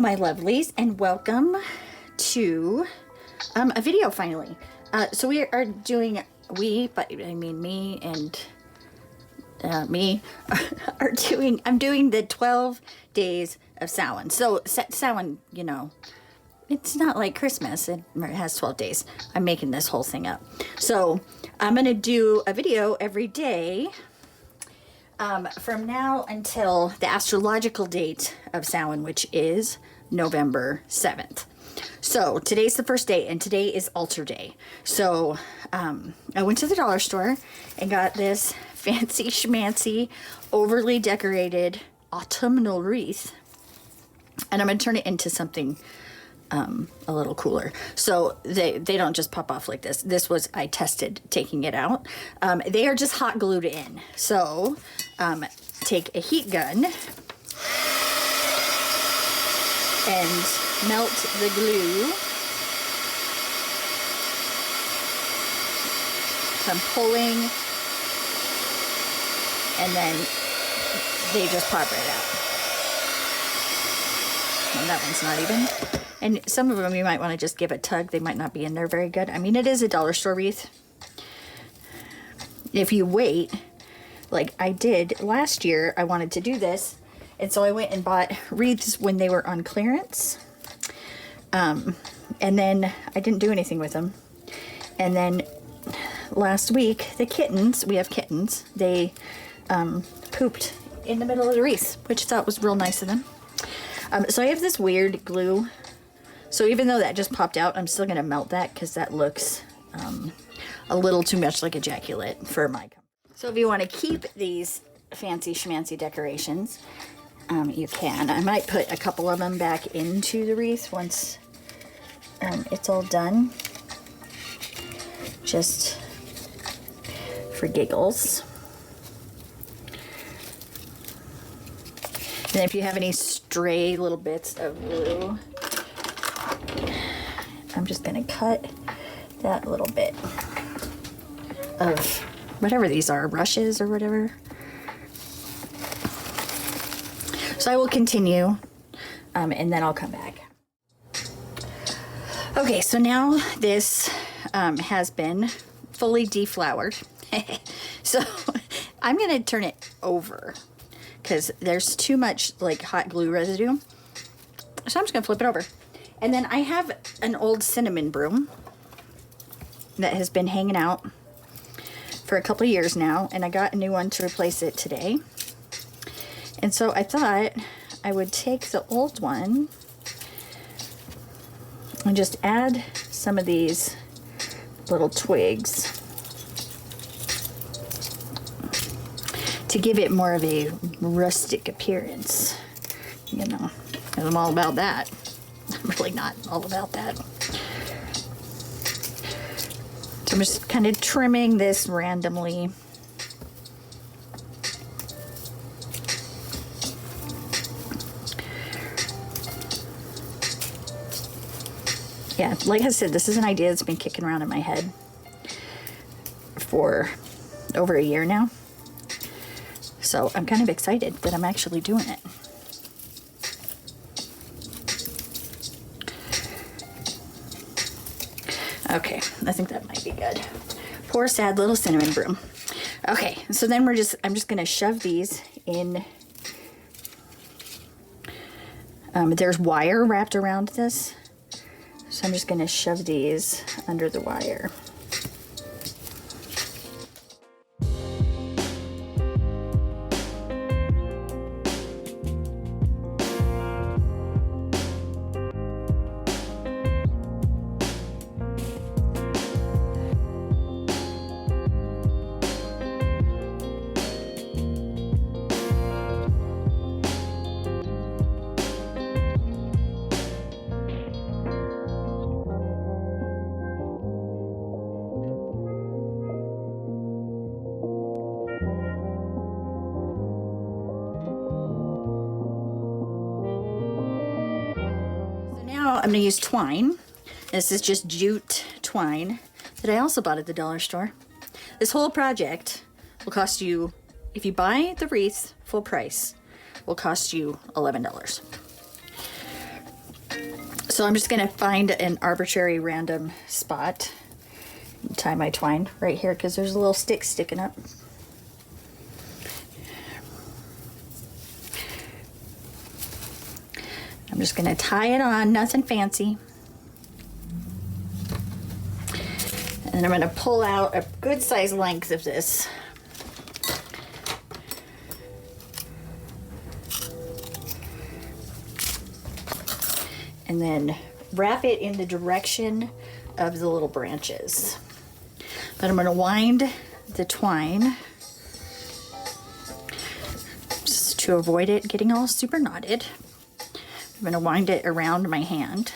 my lovelies, and welcome to a video finally. So we are doing, but I mean me and me are doing, I'm doing the 12 days of Samhain. So Samhain, you know, it's not like Christmas. It has 12 days. I'm making this whole thing up. So I'm going to do a video every day from now until the astrological date of Samhain, which is November 7th. So today's the first day, and today is altar day. So I went to the dollar store and got this fancy schmancy, overly decorated autumnal wreath, and I'm going to turn it into something a little cooler. So they don't just pop off like this. This was, I tested taking it out. They are just hot glued in. So take a heat gun and melt the glue. So I'm pulling, and then they just pop right out. And that one's not even. And some of them you might want to just give a tug. They might not be in there very good. I mean, it is a dollar store wreath. If you wait, like I did last year, I wanted to do this. And so I went and bought wreaths when they were on clearance. And then I didn't do anything with them. And then last week, the kittens, we have kittens, they pooped in the middle of the wreath, which I thought was real nice of them. So I have this weird glue. So even though that just popped out, I'm still going to melt that because that looks a little too much like ejaculate for my comfort. So if you want to keep these fancy schmancy decorations, you can. I might put a couple of them back into the wreath once it's all done, just for giggles. And if you have any stray little bits of glue, I'm just going to cut that little bit of whatever these are, brushes or whatever. So I will continue, and then I'll come back. Okay, so now this has been fully deflowered. So I'm going to turn it over because there's too much like hot glue residue. So I'm just going to flip it over. And then I have an old cinnamon broom that has been hanging out for a couple of years now, and I got a new one to replace it today. And so I thought I would take the old one and just add some of these little twigs to give it more of a rustic appearance, you know, because I'm all about that. I'm really not all about that. So I'm just kind of trimming this randomly. Yeah, like I said, this is an idea that's been kicking around in my head for over a year now. So I'm kind of excited that I'm actually doing it. Okay, I think that might be good. Poor sad little cinnamon broom. Okay, so then I'm just gonna shove these in. There's wire wrapped around this. So I'm just gonna shove these under the wire. I'm going to use twine. This is just jute twine that I also bought at the dollar store. This whole project will cost you, if you buy the wreath full price, will cost you $11. So I'm just gonna find an arbitrary random spot and tie my twine right here because there's a little stick sticking up. I'm just gonna tie it on, nothing fancy. And then I'm gonna pull out a good size length of this. And then wrap it in the direction of the little branches. But I'm gonna wind the twine just to avoid it getting all super knotted. I'm gonna wind it around my hand.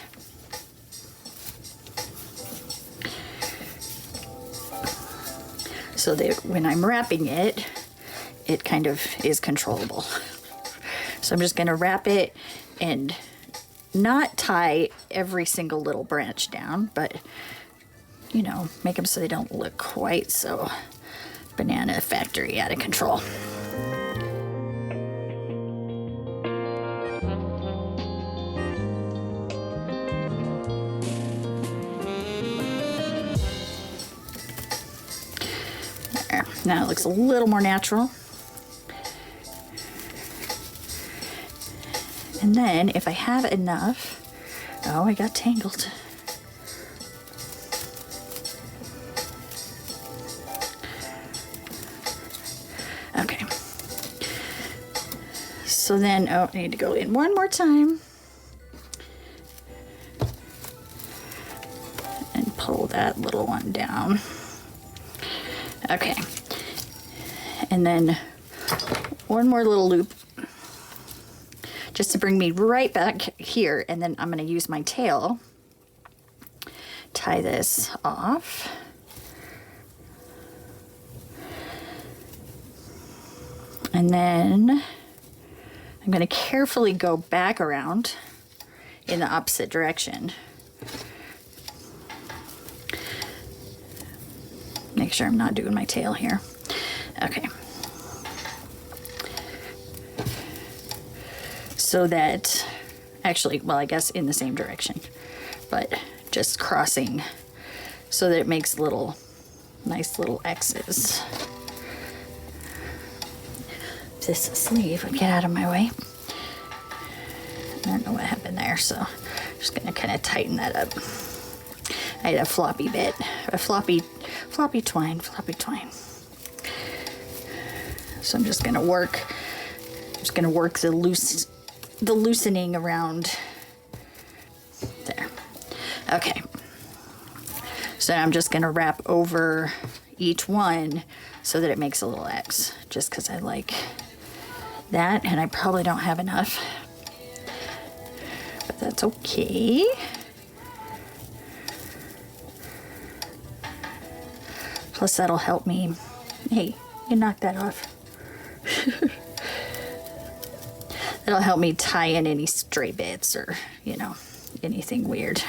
So that when I'm wrapping it, it kind of is controllable. So I'm just gonna wrap it and not tie every single little branch down, but you know, make them so they don't look quite so banana factory out of control. There. Now it looks a little more natural. And then if I have enough, oh, I got tangled. Okay. So then, oh, I need to go in one more time and pull that little one down. Okay. And then one more little loop just to bring me right back here, and then I'm going to use my tail, tie this off. And then I'm going to carefully go back around in the opposite direction. Make sure I'm not doing my tail here. Okay. So that, actually, well, I guess in the same direction, but just crossing so that it makes little, nice little X's. This sleeve would get out of my way. I don't know what happened there, so I'm just gonna kind of tighten that up. I had a floppy bit, a floppy twine. So I'm just gonna work the loosening around there. Okay. So I'm just gonna wrap over each one so that it makes a little X, just because I like that, and I probably don't have enough, but that's okay. Plus that'll help me. Hey, you knock that off. That'll help me tie in any stray bits or, you know, anything weird. So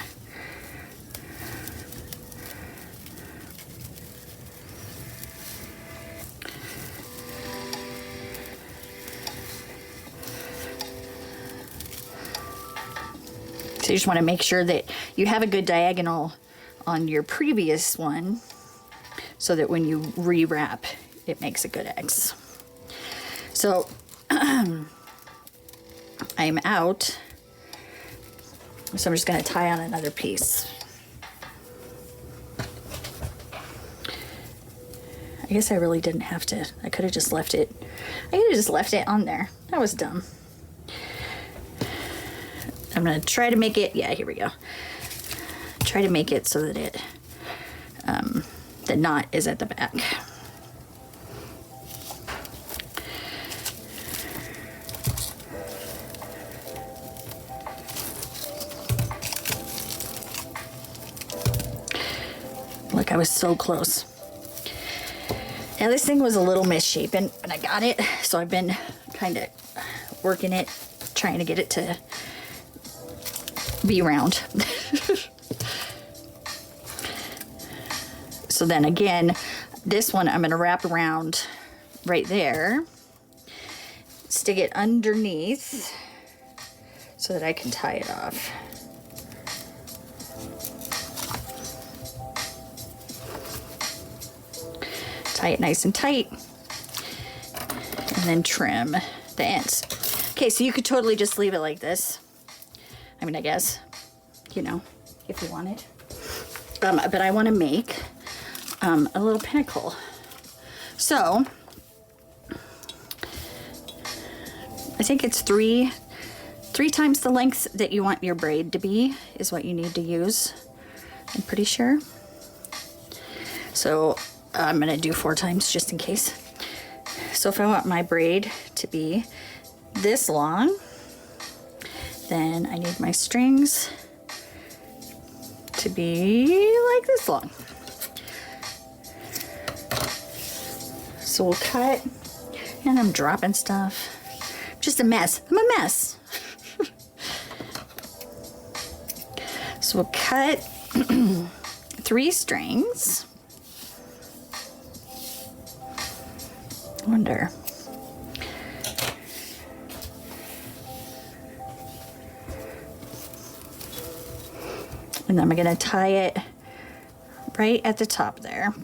you just want to make sure that you have a good diagonal on your previous one so that when you rewrap, it makes a good X. So I'm out, so I'm just going to tie on another piece. I guess I really didn't have to. I could have just left it. I could have just left it on there. That was dumb. I'm going to try to make it. Yeah, here we go. Try to make it so that it, the knot is at the back. Look, I was so close. Now this thing was a little misshapen, but I got it. So I've been kind of working it, trying to get it to be round. So then again, this one I'm going to wrap around right there, stick it underneath so that I can tie it off. Tie it nice and tight, and then trim the ends. Okay, so you could totally just leave it like this. I mean, I guess, you know, if you wanted. But I want to make a little pinnacle. So I think it's three times the length that you want your braid to be is what you need to use. I'm pretty sure. So I'm gonna do 4 times just in case. So if I want my braid to be this long, then I need my strings to be like this long. So we'll cut, and I'm dropping stuff. Just a mess. I'm a mess. So we'll cut 3 strings. I wonder. And then I'm going to tie it right at the top there.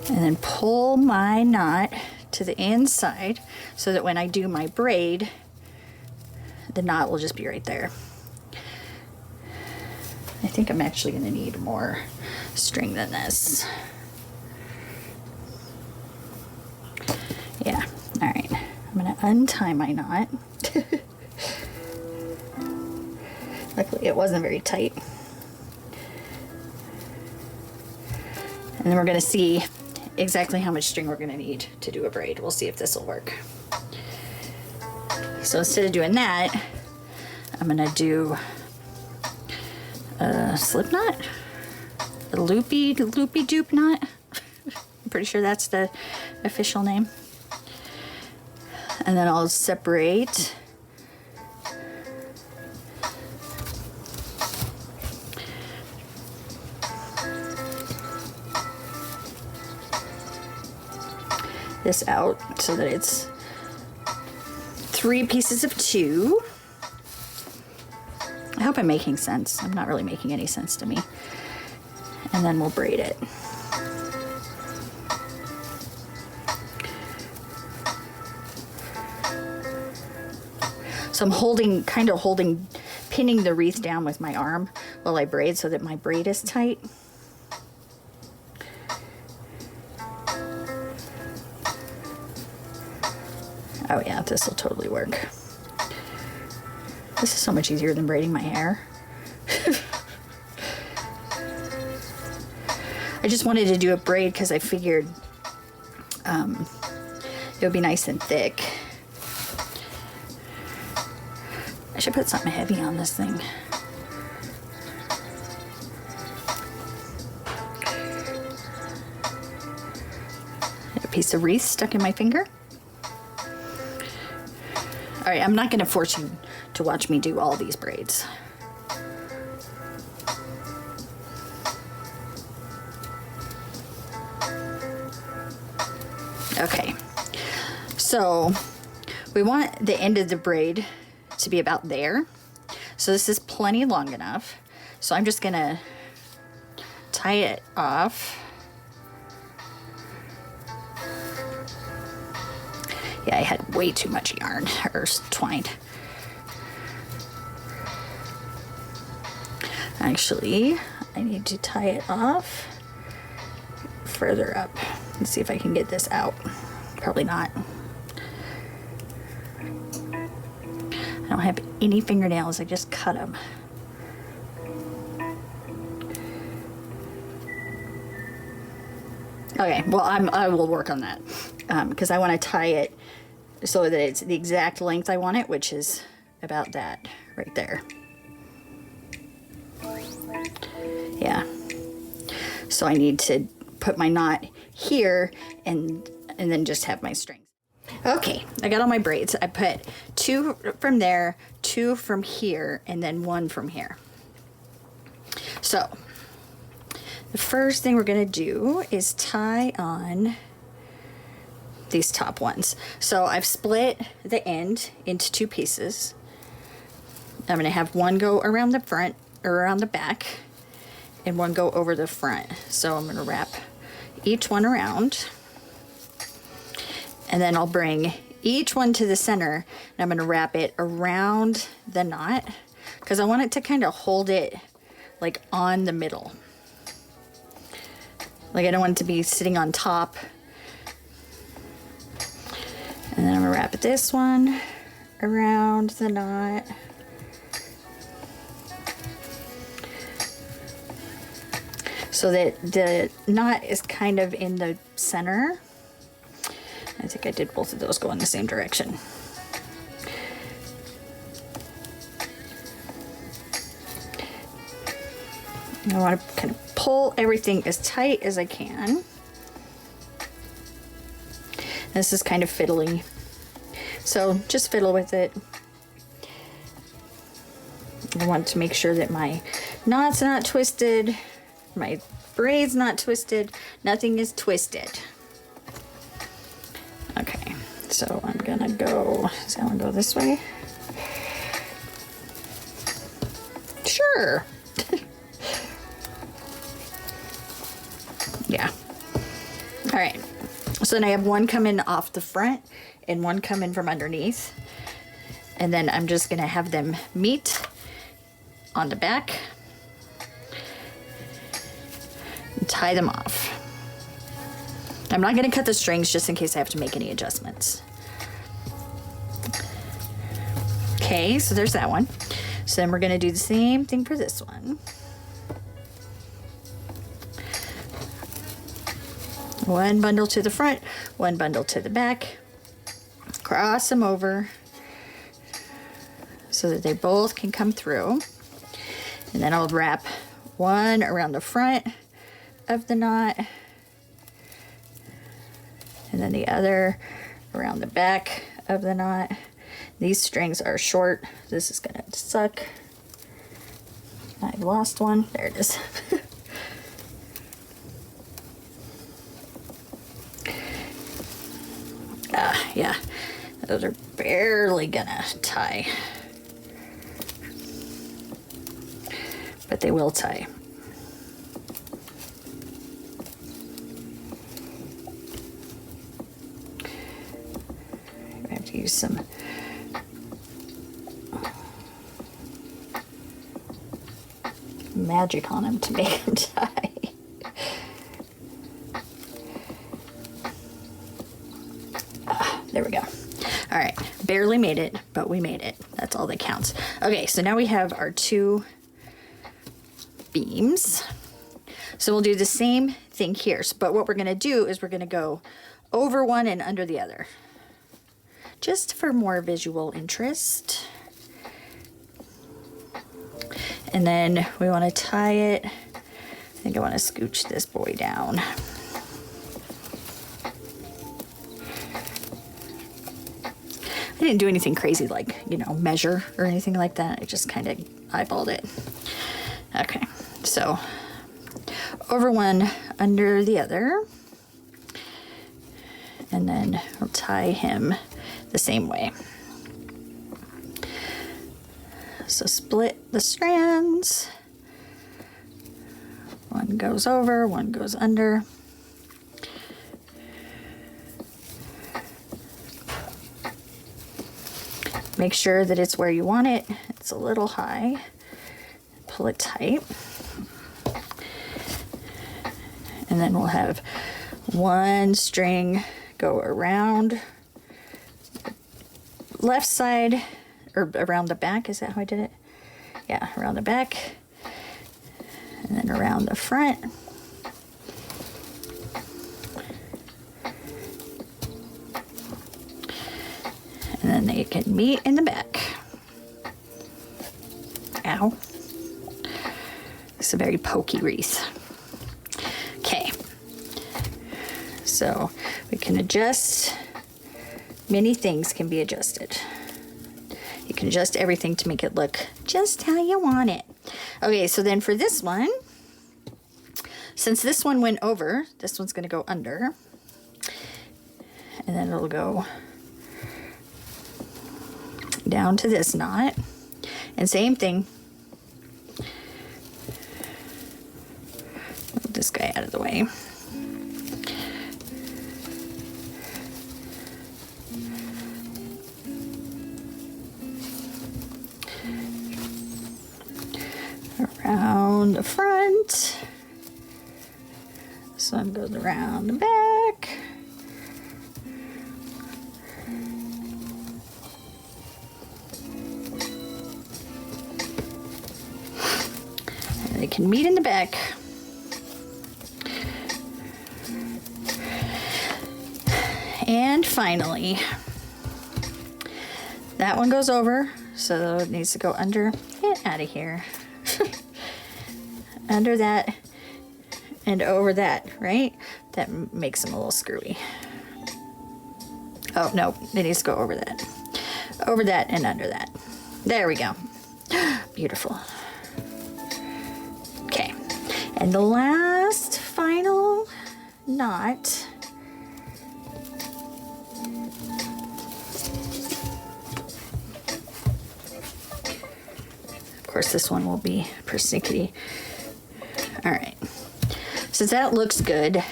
And then pull my knot to the inside so that when I do my braid, the knot will just be right there. I think I'm actually going to need more string than this. Yeah, all right. I'm going to untie my knot. Luckily it wasn't very tight. And then we're going to see exactly how much string we're going to need to do a braid. We'll see if this will work. So instead of doing that, I'm going to do a slip knot, a loopy doop knot. I'm pretty sure that's the official name. And then I'll separate this out so that it's 3 pieces of 2. I hope I'm making sense. I'm not really making any sense to me. And then we'll braid it. So I'm pinning the wreath down with my arm while I braid so that my braid is tight. Oh yeah, this will totally work. This is so much easier than braiding my hair. I just wanted to do a braid because I figured it would be nice and thick. I should put something heavy on this thing. A piece of wreath stuck in my finger. All right, I'm not going to force you to watch me do all these braids. Okay, so we want the end of the braid to be about there. So this is plenty long enough. So I'm just gonna tie it off. Yeah, I had way too much yarn or twine. Actually, I need to tie it off further up. Let's see if I can get this out. Probably not. I don't have any fingernails, I just cut them. Okay, well I will work on that because I want to tie it so that it's the exact length I want it, which is about that right there. Yeah. So I need to put my knot here and then just have my strings. Okay, I got all my braids. I put 2 from there, 2 from here, and then 1 from here. So the first thing we're gonna do is tie on these top ones. So I've split the end into 2 pieces. I'm gonna have one go around the front around the back and one go over the front. So I'm going to wrap each one around, and then I'll bring each one to the center, and I'm going to wrap it around the knot because I want it to kind of hold it like on the middle. Like I don't want it to be sitting on top. And then I'm going to wrap this one around the knot. So that the knot is kind of in the center. I think I did both of those go in the same direction. I want to kind of pull everything as tight as I can. This is kind of fiddly, so just fiddle with it. I want to make sure that my knot's not twisted, my braid's not twisted, nothing is twisted. Okay, so I'm gonna go, so I'm gonna go this way. Sure. Yeah. All right. So then I have one coming off the front and one coming from underneath. And then I'm just gonna have them meet on the back and tie them off. I'm not gonna cut the strings just in case I have to make any adjustments. Okay, so there's that one. So then we're gonna do the same thing for this one. One bundle to the front, one bundle to the back. Cross them over so that they both can come through. And then I'll wrap one around the front of the knot, and then the other around the back of the knot. These strings are short. This is gonna suck. I've lost one. There it is. Yeah, those are barely gonna tie, but they will tie. I have to use some magic on them to make them tie. There we go. All right, barely made it, but we made it. That's all that counts. Okay, so now we have our two beams. So we'll do the same thing here. But what we're gonna do is we're gonna go over one and under the other, just for more visual interest. And then we wanna tie it. I think I wanna scooch this boy down. I didn't do anything crazy like, you know, measure or anything like that. I just kind of eyeballed it. Okay, so over one, under the other. And then I'll tie him the same way. So split the strands. One goes over, one goes under. Make sure that it's where you want it. It's a little high. Pull it tight. And then we'll have one string go around left side, or around the back. Is that how I did it? Yeah, around the back. And then around the front. And then they can meet in the back. Ow. It's a very pokey wreath. Okay. So we can adjust. Many things can be adjusted. You can adjust everything to make it look just how you want it. Okay, so then for this one, since this one went over, this one's going to go under. And then it'll go down to this knot. And same thing. this guy out of the way. Around the front. This one goes around the back. And they can meet in the back. And finally, that one goes over, so it needs to go under. Get out of here. Under that and over that, right? That makes them a little screwy. Oh, no, it needs to go over that. Over that and under that. There we go. Beautiful. Okay, and the last final knot. Of course, this one will be persnickety. All right, since that looks good,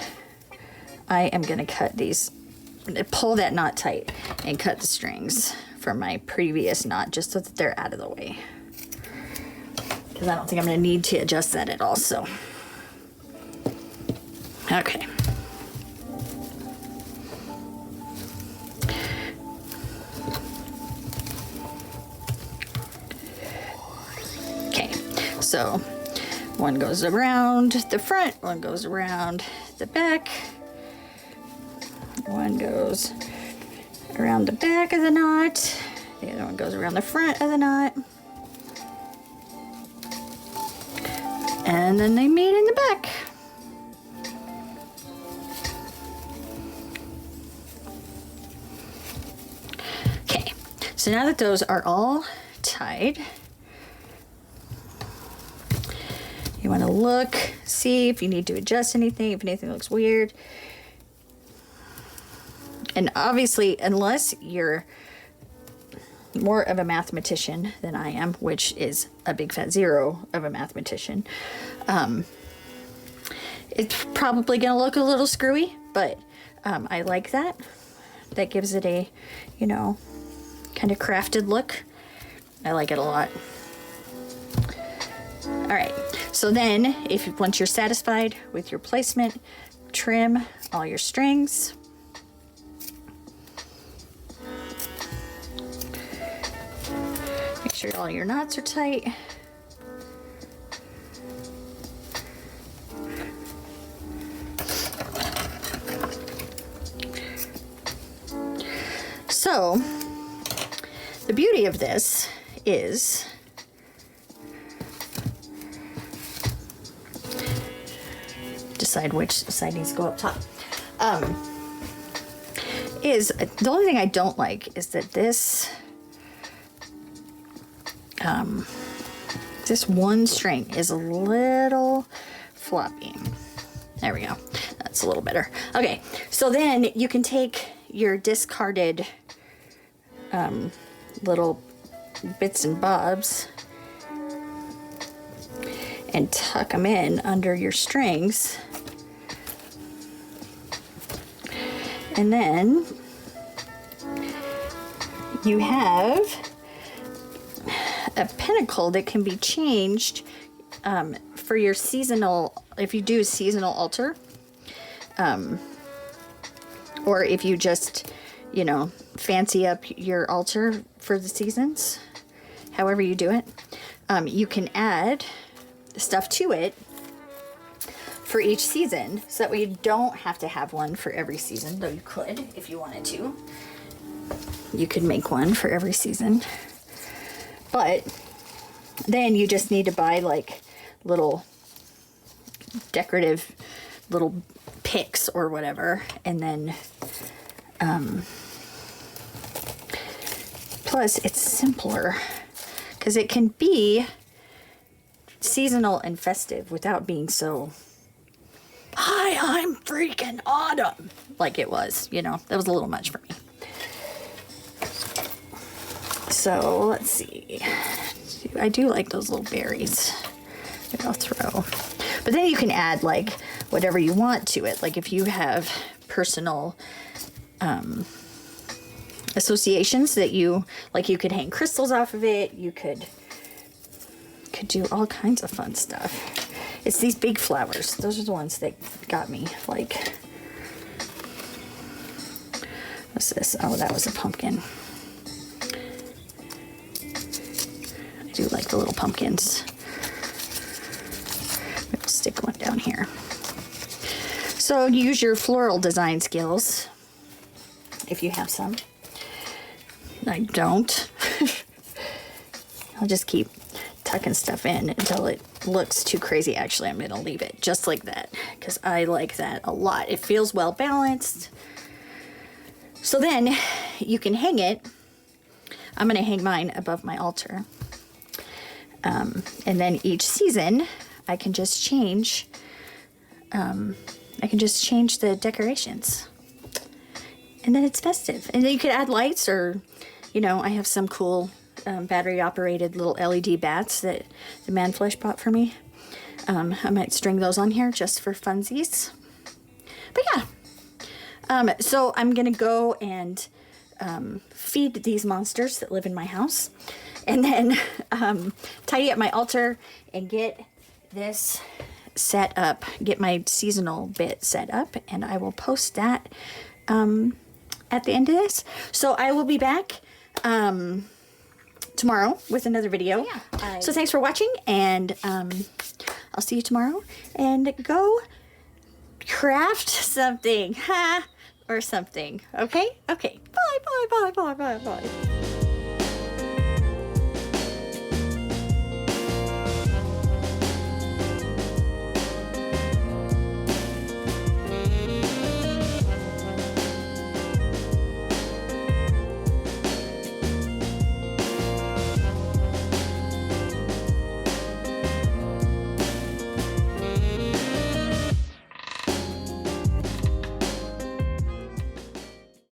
I am gonna cut these, pull that knot tight and cut the strings from my previous knot just so that they're out of the way. Because I don't think I'm gonna need to adjust that at all, so. Okay. Okay, so one goes around the front, one goes around the back, one goes around the back of the knot, the other one goes around the front of the knot, and then they meet in the back. Okay, so now that those are all tied, you want to look, see if you need to adjust anything, if anything looks weird. And obviously, unless you're more of a mathematician than I am, which is a big fat zero of a mathematician, it's probably going to look a little screwy, but I like that. That gives it a, you know, kind of crafted look. I like it a lot. All right, so then once you're satisfied with your placement, trim all your strings. Make sure all your knots are tight. So the beauty of this is decide which side needs to go up top. Is the only thing I don't like is that this this one string is a little floppy. There we go. That's a little better. Okay, so then you can take your discarded little bits and bobs and tuck them in under your strings. And then you have a pinnacle that can be changed for your seasonal, if you do a seasonal altar, or if you just, you know, fancy up your altar for the seasons, however you do it, you can add stuff to it for each season, so that way you don't have to have one for every season, though you could if you wanted to. You could make one for every season, but then you just need to buy like little decorative little picks or whatever, and then plus it's simpler because it can be seasonal and festive without being so, hi, I'm freaking autumn, like it was, you know. That was a little much for me. So let's see, I do like those little berries that I'll throw, but then you can add like whatever you want to it. Like if you have personal associations that you like, you could hang crystals off of it. You could do all kinds of fun stuff. It's these big flowers. Those are the ones that got me. Like, what's this? Oh, that was a pumpkin. I do like the little pumpkins. Maybe we'll stick one down here. So use your floral design skills if you have some. I don't. I'll just keep tucking stuff in until it looks too crazy. Actually, I'm gonna leave it just like that because I like that a lot. It feels well balanced. So then you can hang it. I'm gonna hang mine above my altar. And then each season I can just change the decorations. And then it's festive. And then you could add lights, or, you know, I have some cool battery operated little LED bats that the Man Flesh bought for me. I might string those on here just for funsies. But yeah. So I'm gonna go and feed these monsters that live in my house, and then tidy up my altar and get this set up, get my seasonal bit set up, and I will post that at the end of this. So I will be back tomorrow with another video. Yeah, so thanks for watching, and I'll see you tomorrow, and go craft something, or something. Okay? Okay. Bye, bye, bye, bye, bye, bye.